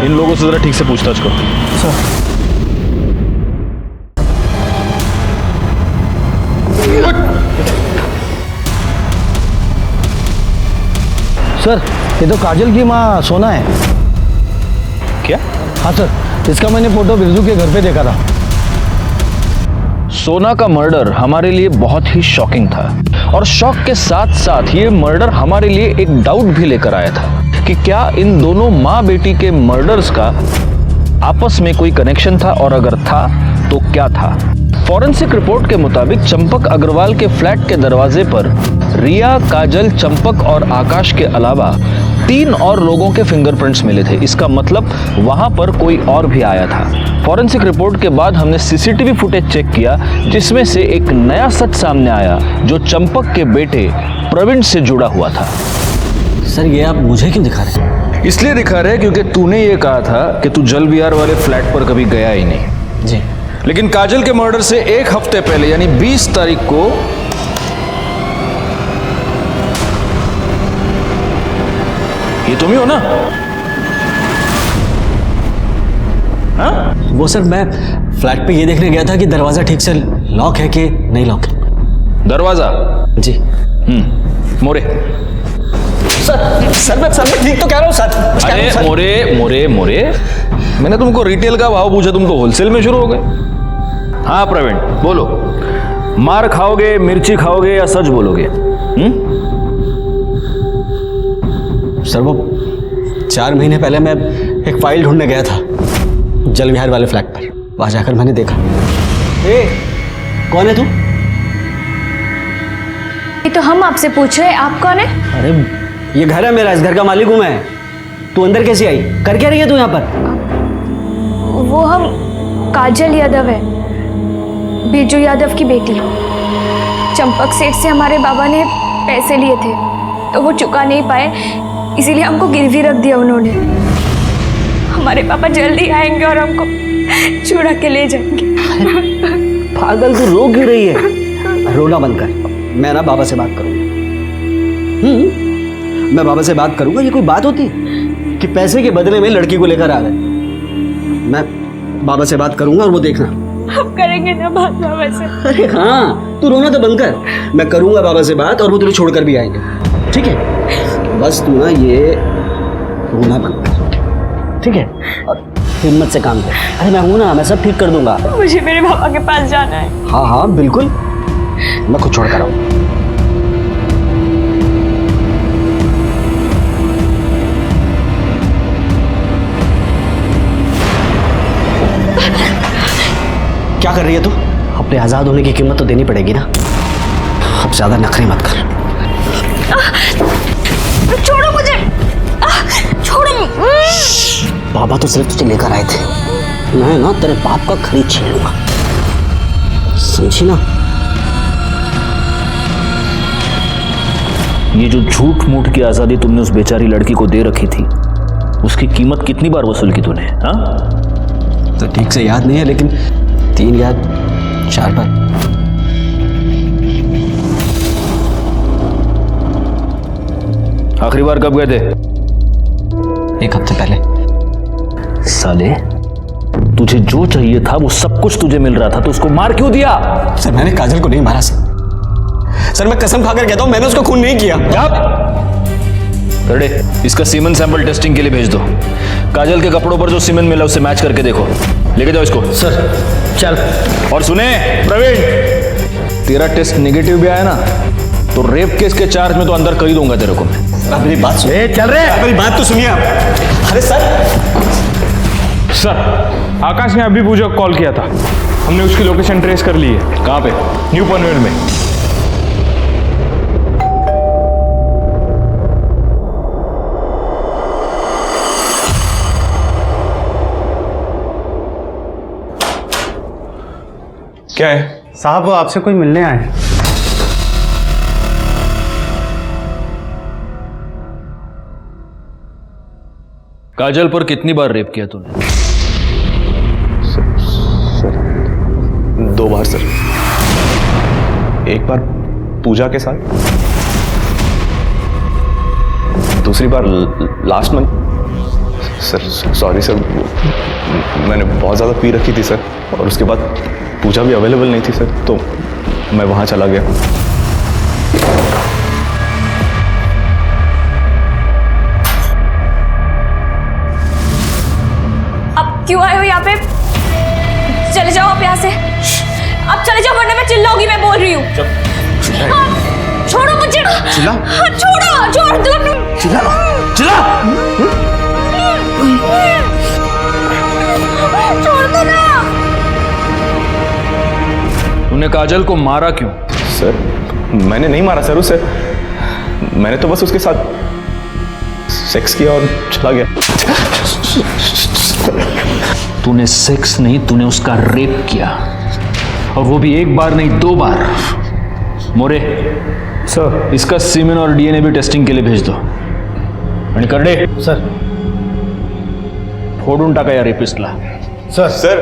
Speaker 4: इन लोगों से जरा ठीक से पूछताछ करो।
Speaker 3: सर। सर, ये तो काजल की माँ सोना है।
Speaker 4: क्या?
Speaker 3: हाँ सर, इसका मैंने फोटो बिरजू के घर पे देखा था।
Speaker 4: सोना का मर्डर हमारे लिए बहुत ही शॉकिंग था, और शॉक के साथ साथ ये मर्डर हमारे लिए एक डाउट भी लेकर आया था कि क्या इन दोनों माँ बेटी के मर्डर्स का आपस में कोई कनेक्शन था, और अगर था तो क्या था। फॉरेंसिक रिपोर्ट के मुताबिक चंपक अग्रवाल के फ्लैट के दरवाजे पर रिया, काजल, चंपक और आकाश के अलावा 3 और लोगों के फिंगरप्रिंट्स मिले थे। इसका मतलब वहां पर कोई और भी आया था। फॉरेंसिक रिपोर्ट के बाद हमने सीसीटीवी फुटेज चेक किया, जिसमें से एक नया सच सामने आया जो चंपक के बेटे प्रवीण से जुड़ा हुआ था।
Speaker 13: सर, ये आप मुझे क्यों दिखा रहे हैं?
Speaker 4: इसलिए दिखा रहे क्योंकि तूने ये कहा था कि तू जल विहार वाले फ्लैट पर कभी गया ही नहीं।
Speaker 13: जी।
Speaker 4: लेकिन काजल के मर्डर से 1 हफ्ते पहले यानी 20 तारीख को ये तुम ही हो ना? हाँ?
Speaker 13: वो सर मैं फ्लैट पे ये देखने गया था कि दरवाज़ा ठीक से लॉक है कि नहीं लॉक है।
Speaker 4: दरवाजा?
Speaker 13: जी।
Speaker 4: मोरे।
Speaker 13: सर मैं ठीक तो कह रहा हूँ सर।
Speaker 4: अरे मोरे मैंने तुमको रिटेल का भाव पूछा, तुम तो होलसेल में शुरू हो गए। हाँ प्रवीण बोलो, मार खाओगे, मिर्ची खाओगे या सच बोलोगे?
Speaker 13: सर वो 4 महीने पहले मैं एक फाइल ढूंढने गया था जल विहार वाले फ्लैट पर। वहां जाकर मैंने देखा। ए, कौन है तू?
Speaker 1: ये तो हम आपसे पूछ रहे हैं, आप कौन है?
Speaker 13: अरे ये घर है मेरा, इस घर का मालिक हूं मैं। तू अंदर कैसे आई? कर क्या रही है तू यहाँ पर?
Speaker 1: वो हम काजल यादव है, बिरजू यादव की बेटी। चंपक सेठ से हमारे बाबा ने पैसे लिए थे तो वो चुका नहीं पाए, इसीलिए हमको गिरवी रख दिया उन्होंने। हमारे पापा जल्दी आएंगे और हमको छुड़ा के ले जाएंगे।
Speaker 13: पागल तू रो क्यों रही है? रोना बंद कर। मैं ना बाबा से बात करूंगा। मैं बाबा से बात करूंगा। ये कोई बात होती कि पैसे के बदले में लड़की को लेकर आ गए? मैं बाबा से बात करूंगा और वो देखना।
Speaker 1: हम करेंगे ना बात बाबा से।
Speaker 13: अरे हाँ, तू रोना तो बंद कर। मैं करूंगा बाबा से बात और वो तुझे छोड़कर भी आएंगे, ठीक है? बस तू ना ये रोना बंद कर, ठीक है? और हिम्मत से काम कर। अरे मैं हूं ना, मैं सब ठीक कर दूंगा।
Speaker 1: मुझे मेरे पापा के पास जाना है।
Speaker 13: हाँ हाँ बिल्कुल, मैं खुद छोड़ कर आऊँ। क्या कर रही है तू? अपने आजाद होने की कीमत तो देनी पड़ेगी ना। अब ज्यादा नखरे मत कर।
Speaker 1: छोड़ो मुझे, छोड़ो।
Speaker 13: बाबा तो सिर्फ तुझे लेकर आए थे, मैं ना तेरे बाप का खरीद छीन लूंगा, समझी ना?
Speaker 4: ये जो झूठ मूठ की आजादी तुमने उस बेचारी लड़की को दे रखी थी, उसकी कीमत कितनी बार वसूल की तूने? हाँ
Speaker 13: तो ठीक से याद नहीं है, लेकिन 3 या 4 बार।
Speaker 4: आखिरी बार कब गए थे?
Speaker 13: 1 हफ्ते पहले।
Speaker 4: साले, तुझे जो चाहिए था वो सब कुछ तुझे मिल रहा था, तो उसको मार क्यों दिया?
Speaker 13: सर मैंने काजल को नहीं मारा सर। मैं कसम खाकर कहता हूं मैंने उसका खून नहीं किया।
Speaker 4: करडे, इसका सीमेंट सैंपल टेस्टिंग के लिए भेज दो। काजल के कपड़ों पर जो सीमेंट मिला उससे मैच करके देखो। लेके जाओ इसको।
Speaker 13: सर चल।
Speaker 4: और सुने प्रवीण, तेरा टेस्ट नेगेटिव भी आया ना तो रेप केस के चार्ज में तो अंदर कर ही दूंगा तेरे को मैं।
Speaker 13: मेरी बात सुन। चल रहे, मेरी बात तो सुनिए आप। अरे
Speaker 7: सर, आकाश ने अभी पूजा को कॉल किया था, हमने उसकी लोकेशन ट्रेस कर ली है।
Speaker 4: कहाँ पे?
Speaker 7: न्यू पनवेल में।
Speaker 10: क्या है?
Speaker 3: साहब वो आपसे कोई मिलने आए हैं।
Speaker 4: काजल पर कितनी बार रेप किया तूने?
Speaker 10: सर 2 बार सर। एक बार पूजा के साथ, दूसरी बार last month. Sir sorry sir, मैंने बहुत ज़्यादा पी रखी थी सर, और उसके बाद पूजा भी अवेलेबल नहीं थी सर, तो मैं वहाँ चला गया।
Speaker 1: अब क्यों आए हो यहाँ पे? चले जाओ आप यहाँ से, अब चले जाओ वरना मैं चिल्लाऊंगी। मैं बोल रही हूँ। छोड़ो मुझे।
Speaker 10: चिल्ला?
Speaker 1: छोड़ो, छोड़ दो।
Speaker 10: चिल्ला, चिल्ला।
Speaker 1: छोड़ दो ना।
Speaker 4: तूने काजल को मारा क्यों?
Speaker 10: सर मैंने नहीं मारा सर उसे, मैंने तो बस उसके साथ सेक्स किया और चला गया।
Speaker 4: तूने सेक्स नहीं, तूने उसका रेप किया, और वो भी 1 बार नहीं 2 बार। मोरे
Speaker 3: सर,
Speaker 4: इसका सीमेन और डीएनए भी टेस्टिंग के लिए भेज दो। आणि करडे
Speaker 3: सर,
Speaker 4: फोडून टाका या रेपिस्टला।
Speaker 10: सर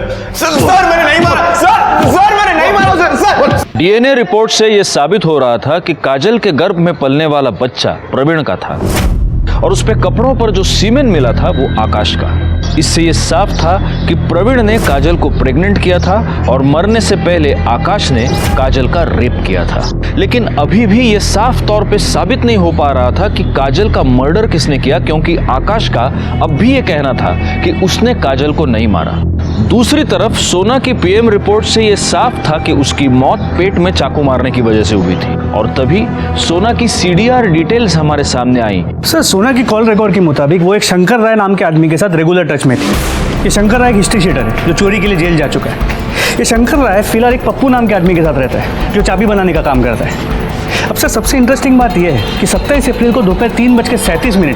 Speaker 10: मैंने नहीं मारा सर मैंने नहीं मारा सर।
Speaker 4: डीएनए रिपोर्ट से यह साबित हो रहा था कि काजल के गर्भ में पलने वाला बच्चा प्रवीण का था, और उस पे कपड़ों पर जो सीमेन मिला था वो आकाश का। इससे ये साफ था कि प्रवीण ने काजल को प्रेग्नेंट किया था और मरने से पहले आकाश ने काजल का रेप किया था। लेकिन अभी भी ये साफ तौर पे साबित नहीं हो पा रहा था कि काजल का मर्डर किसने किया, क्योंकि आकाश का अब भी ये कहना था कि उसने काजल को नहीं मारा। दूसरी तरफ सोना की पीएम रिपोर्ट से ये साफ था कि उसकी मौत पेट में चाकू मारने की वजह से हुई थी। और तभी सोना की सीडीआर डिटेल्स हमारे सामने आई।
Speaker 3: सर, सोना की कॉल रिकॉर्ड के मुताबिक वो एक शंकर राय नाम के आदमी के साथ रेगुलर टच में थी। ये शंकर राय एक हिस्ट्री शीटर है जो चोरी के लिए जेल जा चुका है। ये शंकर राय फिलहाल एक पप्पू नाम के आदमी के साथ रहता है जो चाबी बनाने का काम करता है। अब सर, सबसे इंटरेस्टिंग बात यह है कि 27 अप्रैल को दोपहर 3:37 पे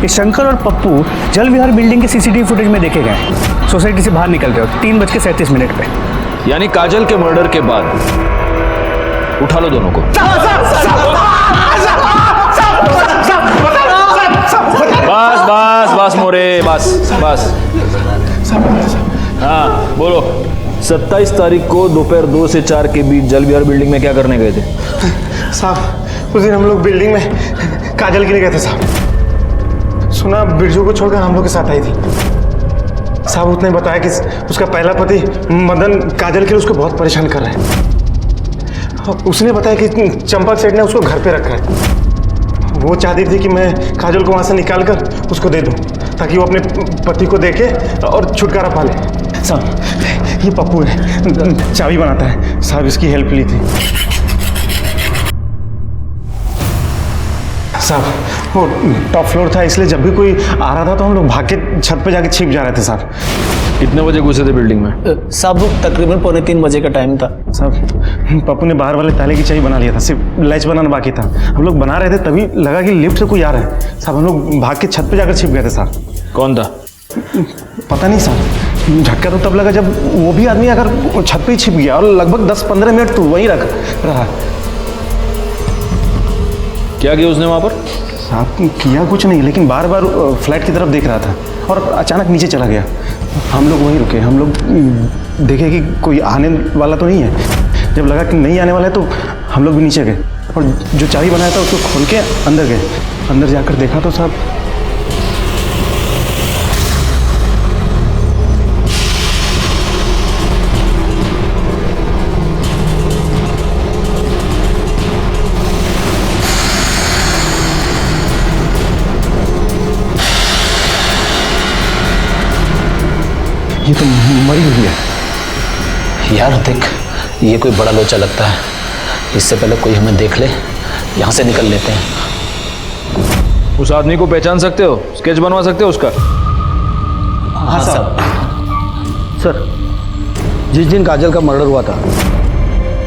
Speaker 3: ये शंकर और पप्पू जल विहार बिल्डिंग के सीसीटीवी फुटेज में देखे गए सोसाइटी से बाहर निकल रहे हो 3:37 पे।
Speaker 4: यानी काजल के मर्डर के बाद उठा लो दोनों को। बस बस बस मोरे, बस। हाँ बोलो, 27 तारीख को दोपहर 2 से 4 के बीच जल विहार बिल्डिंग में क्या करने गए थे?
Speaker 15: साहब, उस दिन हम लोग बिल्डिंग में काजल के लिए गए थे साहब। सुना बिरजू को छोड़कर हम लोग के साथ आई थी साहब। उसने बताया कि उसका पहला पति मदन काजल के लिए उसको बहुत परेशान कर रहा है। उसने बताया कि चंपक सेठ ने उसको घर पे रखा है। वो चाहती थी कि मैं काजल को वहाँ से निकाल कर उसको दे दूँ ताकि वो अपने पति को देखे और छुटकारा पा ले। साहब, ये पप्पू है, चाबी बनाता है साहब, इसकी हेल्प ली थी साहब। वो टॉप फ्लोर था इसलिए जब भी कोई आ रहा था तो हम लोग भाग के छत पे जाके छिप जा रहे थे साहब।
Speaker 4: कितने बजे घुसे थे बिल्डिंग में?
Speaker 13: साहब, वो तकरीबन 2:45 बजे का टाइम था
Speaker 15: साहब। पप्पू ने बाहर वाले ताले की चाबी बना लिया था, सिर्फ लैच बनाना बाकी था। हम लोग बना रहे थे तभी लगा कि लिफ्ट से कोई आ रहा है साहब। हम लोग भाग के छत पे जाकर छिप गए थे साहब।
Speaker 4: कौन था?
Speaker 15: पता नहीं साहब, झटका तो तब लगा जब वो भी आदमी अगर छत पे ही छिप गया और लगभग 10-15 मिनट तो वहीं रहा।
Speaker 4: क्या किया उसने वहां पर?
Speaker 15: साहब, किया कुछ नहीं, लेकिन बार बार फ्लैट की तरफ देख रहा था और अचानक नीचे चला गया। हम लोग वहीं रुके, हम लोग देखे कि कोई आने वाला तो नहीं है। जब लगा कि नहीं आने वाला है तो हम लोग भी नीचे गए और जो चाबी बनाया था उसको खोल के अंदर गए। अंदर जाकर देखा तो साहब ये तो मरी हुई है।
Speaker 13: यार देख, ये कोई बड़ा लोचा लगता है। इससे पहले कोई हमें देख ले, यहाँ से निकल लेते हैं।
Speaker 4: उस आदमी को पहचान सकते हो? स्केच बनवा सकते हो उसका?
Speaker 13: हाँ साहब।
Speaker 3: सर, जिस दिन काजल का मर्डर हुआ था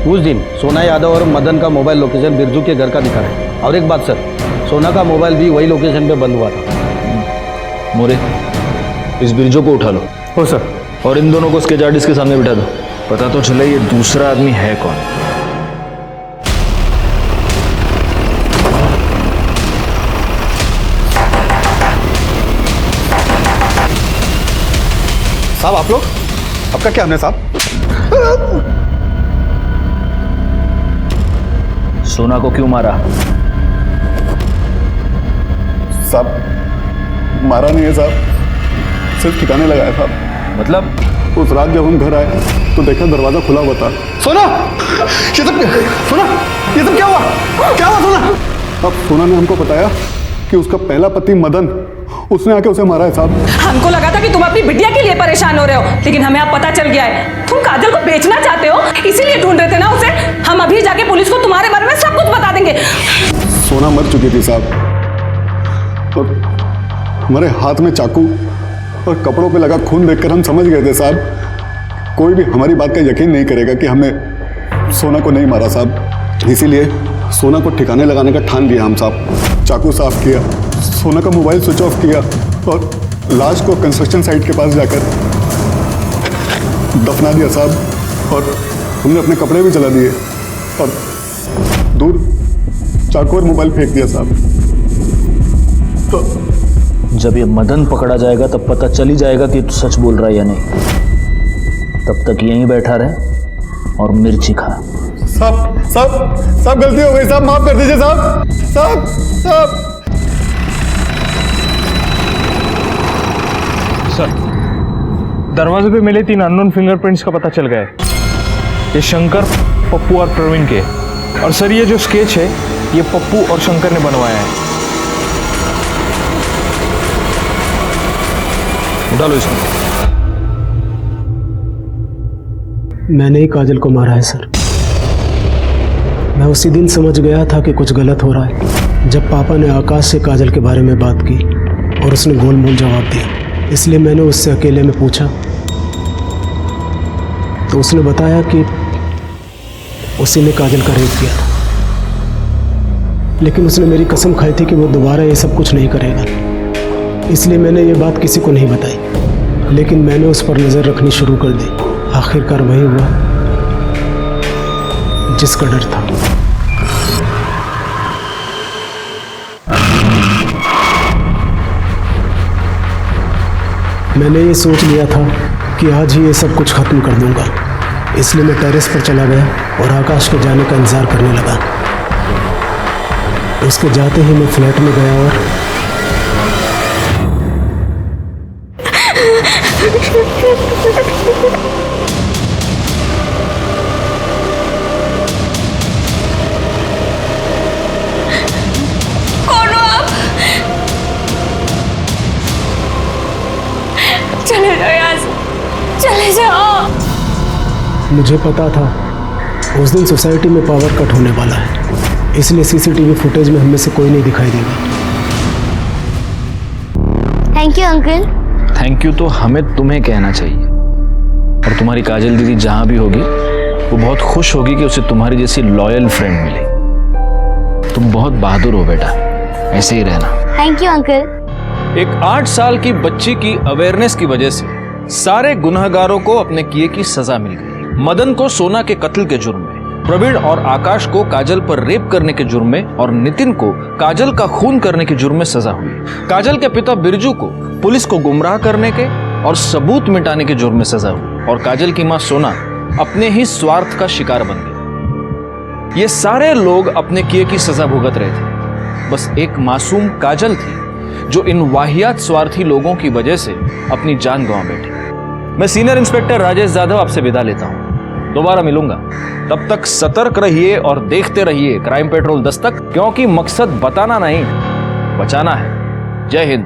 Speaker 3: उस दिन सोना यादव और मदन का मोबाइल लोकेशन बिरजू के घर का दिखा है। और एक बात सर, सोना का मोबाइल भी वही लोकेशन पे बंद हुआ था।
Speaker 4: मोरे, इस बिरजू को उठा लो।
Speaker 3: हो सर।
Speaker 4: और इन दोनों को स्केच आर्टिस्ट के सामने बिठा दो, पता तो चले ये दूसरा आदमी है कौन।
Speaker 10: साहब, आप लोग, आपका क्या हमने साहब?
Speaker 4: सोना को क्यों मारा?
Speaker 10: साहब, मारा नहीं है साहब, सिर्फ ठिकाने लगाया साहब।
Speaker 4: मतलब?
Speaker 10: उस रात जब हम घर आए तो देखा दरवाजा खुला हुआ था। सोना, ये सब क्या हुआ? क्या हुआ सोना? अब सोना ने हमको बताया कि उसका पहला पति मदन, उसने आके उसे मारा है साहब।
Speaker 9: हमको लगा था कि तुम अपनी बिटिया के लिए परेशान हो रहे हो, लेकिन हमें अब पता चल गया है तुम काजल को बेचना चाहते हो, इसीलिए ढूंढ रहे थे ना उसे। हम अभी जाके पुलिस को तुम्हारे बारे में सब कुछ बता देंगे।
Speaker 10: सोना मर चुकी थी साहब, और हमारे हाथ में चाकू और कपड़ों पे लगा खून देखकर हम समझ गए थे साहब, कोई भी हमारी बात का यकीन नहीं करेगा कि हमने सोना को नहीं मारा साहब। इसीलिए सोना को ठिकाने लगाने का ठान लिया हम साहब। चाकू साफ किया, सोना का मोबाइल स्विच ऑफ किया और लाश को कंस्ट्रक्शन साइट के पास जाकर दफना दिया साहब। और हमने अपने कपड़े भी जला दिए और दूर चाकू और मोबाइल फेंक दिया साहब। तो
Speaker 4: जब ये मदन पकड़ा जाएगा तब पता चल ही जाएगा कि तू सच बोल रहा है या नहीं। तब तक यहीं बैठा रहे और मिर्ची खा।
Speaker 10: सब गलती हो गई साहब, माफ कर दीजिए साहब। साहब
Speaker 3: सर,
Speaker 15: दरवाजे पे मिले 3 अननोन फिंगरप्रिंट्स का पता चल गया है। ये शंकर, पप्पू और प्रवीण के। और सर ये जो स्केच है ये पप्पू और शंकर ने बनवाया है।
Speaker 4: उठा लो इसको।
Speaker 13: मैंने ही काजल को मारा है सर। मैं उसी दिन समझ गया था कि कुछ गलत हो रहा है जब पापा ने आकाश से काजल के बारे में बात की और उसने गोलमोल जवाब दिया। इसलिए मैंने उससे अकेले में पूछा तो उसने बताया कि उसी ने काजल का रेप किया था, लेकिन उसने मेरी कसम खाई थी कि वो दोबारा ये सब कुछ नहीं करेगा। इसलिए मैंने ये बात किसी को नहीं बताई, लेकिन मैंने उस पर नज़र रखनी शुरू कर दी। आखिरकार वही हुआ जिसका डर था। मैंने ये सोच लिया था कि आज ही ये सब कुछ खत्म कर दूंगा, इसलिए मैं टेरेस पर चला गया और आकाश के जाने का इंतजार करने लगा। उसके जाते ही मैं फ्लैट में गया और
Speaker 9: कौन हो आप? चले जाओ यहाँ से, चले जाओ।
Speaker 13: मुझे पता था उस दिन सोसाइटी में पावर कट होने वाला है, इसलिए सीसीटीवी फुटेज में हमें से कोई नहीं दिखाई देगा।
Speaker 1: Thank you uncle.
Speaker 4: Thank you तो हमें तुम्हें कहना चाहिए। और तुम्हारी काजल दीदी जहां भी होगी वो बहुत खुश होगी कि उसे तुम्हारी जैसी लॉयल फ्रेंड मिली। तुम बहुत बहादुर हो बेटा, ऐसे ही रहना।
Speaker 1: Thank you uncle.
Speaker 4: एक 8 साल की बच्ची की अवेयरनेस की वजह से सारे गुनहगारों को अपने किए की सजा मिल गई। मदन को सोना के कत्ल के जुर्म में, प्रवीण और आकाश को काजल पर रेप करने के जुर्म में और नितिन को काजल का खून करने के जुर्म में सजा हुई। काजल के पिता बिरजू को पुलिस को गुमराह करने के और सबूत मिटाने के जुर्म में सजा हुई। और काजल की मां सोना अपने ही स्वार्थ का शिकार बन गई। ये सारे लोग अपने किए की सजा भुगत रहे थे। बस एक मासूम काजल थी जो इन वाहियात स्वार्थी लोगों की वजह से अपनी जान गंवा बैठी। मैं सीनियर इंस्पेक्टर राजेश जाधव आपसे विदा लेता हूं। दोबारा मिलूंगा, तब तक सतर्क रहिए और देखते रहिए क्राइम पेट्रोल दस्तक, क्योंकि मकसद बताना नहीं बचाना है। जय हिंद।